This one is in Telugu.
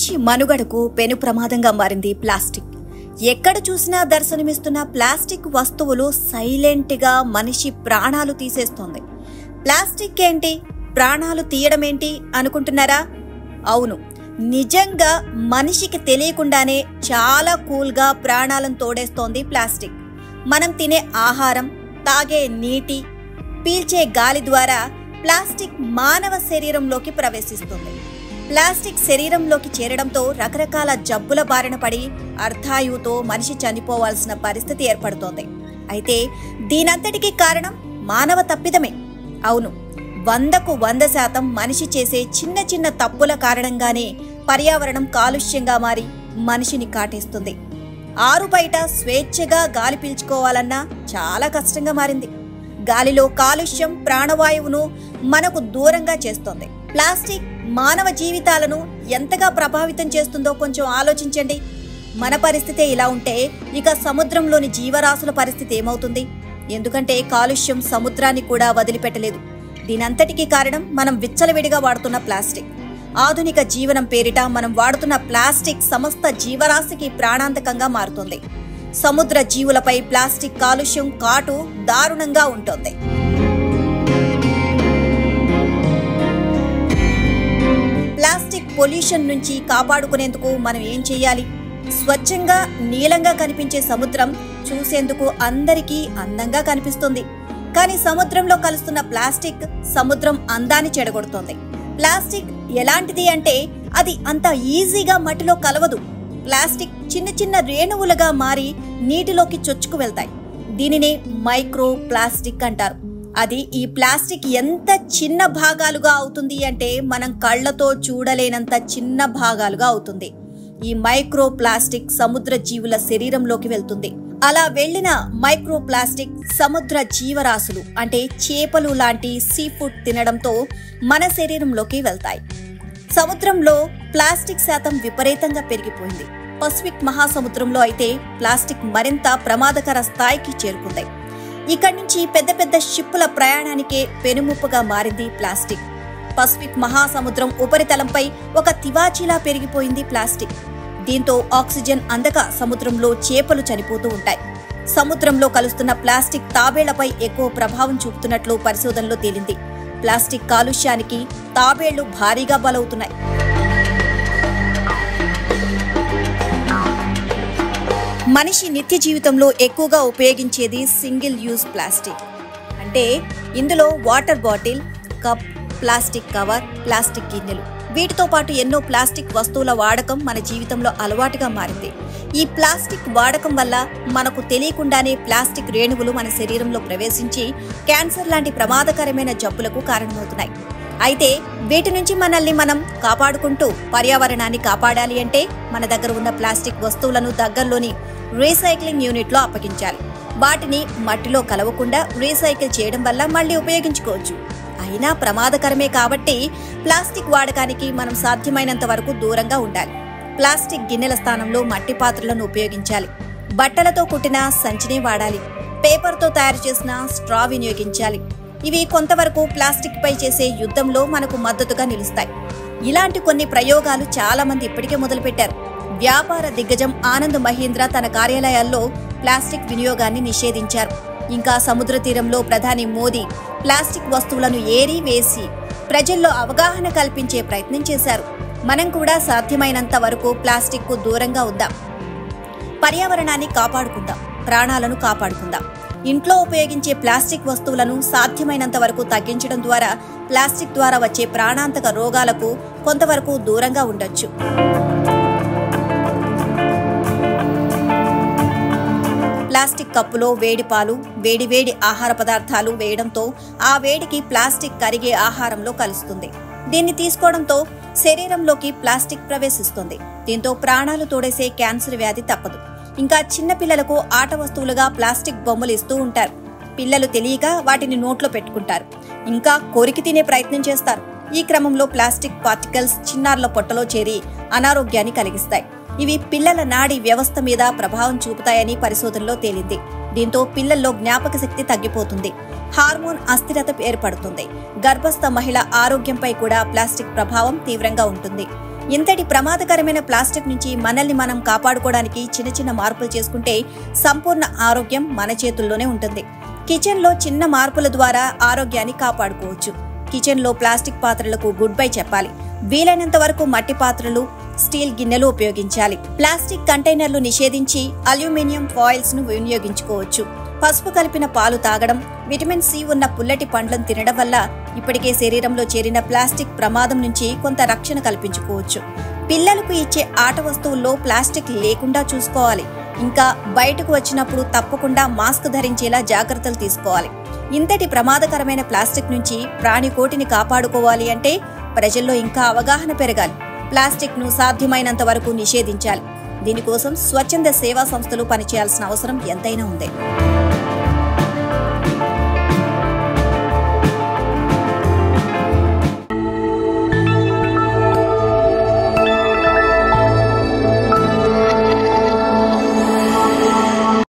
మనిషి మనుగడకు పెను ప్రమాదంగా మారింది ప్లాస్టిక్. ఎక్కడ చూసినా దర్శనమిస్తున్న ప్లాస్టిక్ వస్తువులు సైలెంట్ గా మనిషి ప్రాణాలు తీసేస్తోంది. ప్లాస్టిక్ ఏంటి, ప్రాణాలు తీయడమేంటి అనుకుంటున్నారా? అవును, నిజంగా మనిషికి తెలియకుండానే చాలా కూల్ గా ప్రాణాలను తోడేస్తోంది ప్లాస్టిక్. మనం తినే ఆహారం, తాగే నీటి, పీల్చే గాలి ద్వారా ప్లాస్టిక్ మానవ శరీరంలోకి ప్రవేశిస్తుంది. ప్లాస్టిక్ శరీరంలోకి చేరడంతో రకరకాల జబ్బుల బారిన పడి అర్ధాయువుతో మనిషి చనిపోవాల్సిన పరిస్థితి ఏర్పడుతోంది. అయితే దీనంతటికీ కారణం మానవ తప్పిదమే. అవును, 100కు 100% మనిషి చేసే చిన్న చిన్న తప్పుల కారణంగానే పర్యావరణం కాలుష్యంగా మారి మనిషిని కాటేస్తుంది. ఆరు బయట స్వేచ్ఛగా గాలి పీల్చుకోవాలన్నా చాలా కష్టంగా మారింది. గాలిలో కాలుష్యం ప్రాణవాయువును మనకు దూరంగా చేస్తోంది. ప్లాస్టిక్ మానవ జీవితాలను ఎంతగా ప్రభావితం చేస్తుందో కొంచెం ఆలోచించండి. మన పరిస్థితే ఇలా ఉంటే ఇక సముద్రంలోని జీవరాశుల పరిస్థితి ఏమవుతుంది? ఎందుకంటే కాలుష్యం సముద్రాన్ని కూడా వదిలిపెట్టలేదు. దీనంతటికీ కారణం మనం విచ్చలవిడిగా వాడుతున్న ప్లాస్టిక్. ఆధునిక జీవనం పేరిట మనం వాడుతున్న ప్లాస్టిక్ సమస్త జీవరాశికి ప్రాణాంతకంగా మారుతుంది. సముద్ర జీవులపై ప్లాస్టిక్ కాలుష్యం కాటు దారుణంగా ఉంటుంది. ప్లాస్టిక్ పొల్యూషన్ నుంచి కాపాడుకునేందుకు మనం ఏం చేయాలి? స్వచ్ఛంగా నీలంగా కనిపించే సముద్రం చూసేందుకు అందరికీ అందంగా కనిపిస్తుంది. కానీ సముద్రంలో కలుస్తున్న ప్లాస్టిక్ సముద్రం అందాన్ని చెడగొడుతోంది. ప్లాస్టిక్ ఎలాంటిది అంటే అది అంత ఈజీగా మట్టిలో కలవదు. ప్లాస్టిక్ చిన్న చిన్న రేణువులుగా మారి నీటిలోకి చొచ్చుకు వెళ్తాయి. దీనినే మైక్రో ప్లాస్టిక్ అంటారు. అది ఈ ప్లాస్టిక్ ఎంత చిన్న భాగాలుగా అవుతుంది అంటే మనం కళ్ళతో చూడలేనంత చిన్న భాగాలుగా అవుతుంది. ఈ మైక్రో ప్లాస్టిక్ సముద్ర జీవుల శరీరంలోకి వెళ్తుంది. అలా వెళ్లిన మైక్రో ప్లాస్టిక్ సముద్ర జీవరాశులు అంటే చేపలు లాంటి సీ ఫుడ్ తినడంతో మన శరీరంలోకి వెళ్తాయి. సముద్రంలో ప్లాస్టిక్ శాతం విపరీతంగా పెరిగిపోయింది. పసిఫిక్ మహాసముద్రంలో అయితే ప్లాస్టిక్ మరింత ప్రమాదకర స్థాయికి చేరుకుంది. ఇక్కడి నుంచి పెద్ద పెద్ద షిప్పుల ప్రయాణానికే పెనుముప్పుగా మారింది ప్లాస్టిక్. పసిఫిక్ మహాసముద్రం ఉపరితలంపై ఒక తివాచీలా పెరిగిపోయింది ప్లాస్టిక్. దీంతో ఆక్సిజన్ అందక సముద్రంలో చేపలు చనిపోతూ ఉంటాయి. సముద్రంలో కలుస్తున్న ప్లాస్టిక్ తాబేళ్లపై ఎక్కువ ప్రభావం చూపుతున్నట్లు పరిశోధనలో తేలింది. ప్లాస్టిక్ కాలుష్యానికి తాబేళ్లు భారీగా బలవుతున్నాయి. మనిషి నిత్య జీవితంలో ఎక్కువగా ఉపయోగించేది సింగిల్ యూజ్ ప్లాస్టిక్. అంటే ఇందులో water bottle, cup, plastic cover, plastic గిన్నెలు, వీటితో పాటు ఎన్నో ప్లాస్టిక్ వస్తువుల వాడకం మన జీవితంలో అలవాటుగా మారింది. ఈ ప్లాస్టిక్ వాడకం వల్ల మనకు తెలియకుండానే ప్లాస్టిక్ రేణువులు మన శరీరంలో ప్రవేశించి క్యాన్సర్ లాంటి ప్రమాదకరమైన జబ్బులకు కారణమవుతున్నాయి. అయితే వీటి నుంచి మనల్ని మనం కాపాడుకుంటూ పర్యావరణాన్ని కాపాడాలి అంటే మన దగ్గర ఉన్న ప్లాస్టిక్ వస్తువులను దగ్గరలోని రీసైక్లింగ్ యూనిట్లో అప్పగించాలి. వాటిని మట్టిలో కలవకుండా రీసైకిల్ చేయడం వల్ల మళ్ళీ ఉపయోగించుకోవచ్చు. అయినా ప్రమాదకరమే కాబట్టి ప్లాస్టిక్ వాడకానికి మనం సాధ్యమైనంత వరకు దూరంగా ఉండాలి. ప్లాస్టిక్ గిన్నెల స్థానంలో మట్టి పాత్రలను ఉపయోగించాలి. బట్టలతో కుట్టిన సంచినే వాడాలి. పేపర్తో తయారు చేసిన స్ట్రా వినియోగించాలి. ఇవి కొంతవరకు ప్లాస్టిక్ పై చేసే యుద్ధంలో మనకు మద్దతుగా నిలుస్తాయి. ఇలాంటి కొన్ని ప్రయోగాలు చాలా మంది ఇప్పటికే మొదలుపెట్టారు. వ్యాపార దిగ్గజం ఆనంద్ మహీంద్రా తన కార్యాలయాల్లో ప్లాస్టిక్ వినియోగాన్ని నిషేధించారు. ఇంకా సముద్ర తీరంలో ప్రధాని మోదీ ప్లాస్టిక్ వస్తువులను ఏరి వేసి ప్రజల్లో అవగాహన కల్పించే ప్రయత్నం చేశారు. మనం కూడా సాధ్యమైనంత వరకు ప్లాస్టిక్ కు దూరంగా ఉందాం. పర్యావరణాన్ని కాపాడుకుందాం, ప్రాణాలను కాపాడుకుందాం. ఇంట్లో ఉపయోగించే ప్లాస్టిక్ వస్తువులను సాధ్యమైనంత వరకు తగ్గించడం ద్వారా ప్లాస్టిక్ ద్వారా వచ్చే ప్రాణాంతక రోగాలకు కొంతవరకు దూరంగా ఉండొచ్చు. ప్లాస్టిక్ కప్పులో వేడి పాలు, వేడివేడి ఆహార పదార్థాలు వేయడంతో ఆ వేడికి ప్లాస్టిక్ కరిగే ఆహారంలో కలుస్తుంది. దీన్ని తీసుకోవడంతో శరీరంలోకి ప్లాస్టిక్ ప్రవేశిస్తుంది. దీంతో ప్రాణాలు తోడేసే క్యాన్సర్ వ్యాధి తప్పదు. ఇంకా చిన్న పిల్లలకు ఆట వస్తువులుగా ప్లాస్టిక్ బొమ్మలు ఇస్తూ ఉంటారు. పిల్లలు తెలియక వాటిని నోట్లో పెట్టుకుంటారు. ఇంకా కొరికి తినే ప్రయత్నం చేస్తారు. ఈ క్రమంలో ప్లాస్టిక్ పార్టికల్స్ చిన్నారుల పొట్టలో చేరి అనారోగ్యాన్ని కలిగిస్తాయి. ఇవి పిల్లల నాడీ వ్యవస్థ మీద ప్రభావం చూపుతాయని పరిశోధనలో తేలింది. దీంతో పిల్లల్లో జ్ఞాపక శక్తి తగ్గిపోతుంది. హార్మోన్ అస్థిరత ఏర్పడుతుంది. గర్భస్థ మహిళ ఆరోగ్యంపై కూడా ప్లాస్టిక్ ప్రభావం తీవ్రంగా ఉంటుంది. ఇంతటి ప్రమాదకరమైన ప్లాస్టిక్ నుంచి మనల్ని మనం కాపాడుకోవడానికి చిన్న చిన్న మార్పులు చేసుకుంటే సంపూర్ణ ఆరోగ్యం మన చేతుల్లోనే ఉంటుంది. కిచెన్లో చిన్న మార్పుల ద్వారా ఆరోగ్యాన్ని కాపాడుకోవచ్చు. కిచెన్లో ప్లాస్టిక్ పాత్రలకు గుడ్ బై చెప్పాలి. వీలైనంత వరకు మట్టి పాత్రలు, స్టీల్ గిన్నెలు ఉపయోగించాలి. ప్లాస్టిక్ కంటైనర్లు నిషేధించి అల్యూమినియం ఫాయిల్స్ ను వినియోగించుకోవచ్చు. పసుపు కలిపిన పాలు తాగడం, విటమిన్ సి ఉన్న పుల్లటి పండ్లను తినడం వల్ల ఇప్పటికే శరీరంలో చేరిన ప్లాస్టిక్ ప్రమాదం నుంచి కొంత రక్షణ కల్పించుకోవచ్చు. పిల్లలకు ఇచ్చే ఆట వస్తువుల్లో ప్లాస్టిక్ లేకుండా చూసుకోవాలి. ఇంకా బయటకు వచ్చినప్పుడు తప్పకుండా మాస్క్ ధరించేలా జాగ్రత్తలు తీసుకోవాలి. ఇంతటి ప్రమాదకరమైన ప్లాస్టిక్ నుంచి ప్రాణికోటిని కాపాడుకోవాలి అంటే ప్రజల్లో ఇంకా అవగాహన పెరగాలి. ప్లాస్టిక్ ను సాధ్యమైనంత వరకు నిషేధించాలి. దీనికోసం స్వచ్ఛంద సేవా సంస్థలు పనిచేయాల్సిన అవసరం ఎంతైనా ఉంది.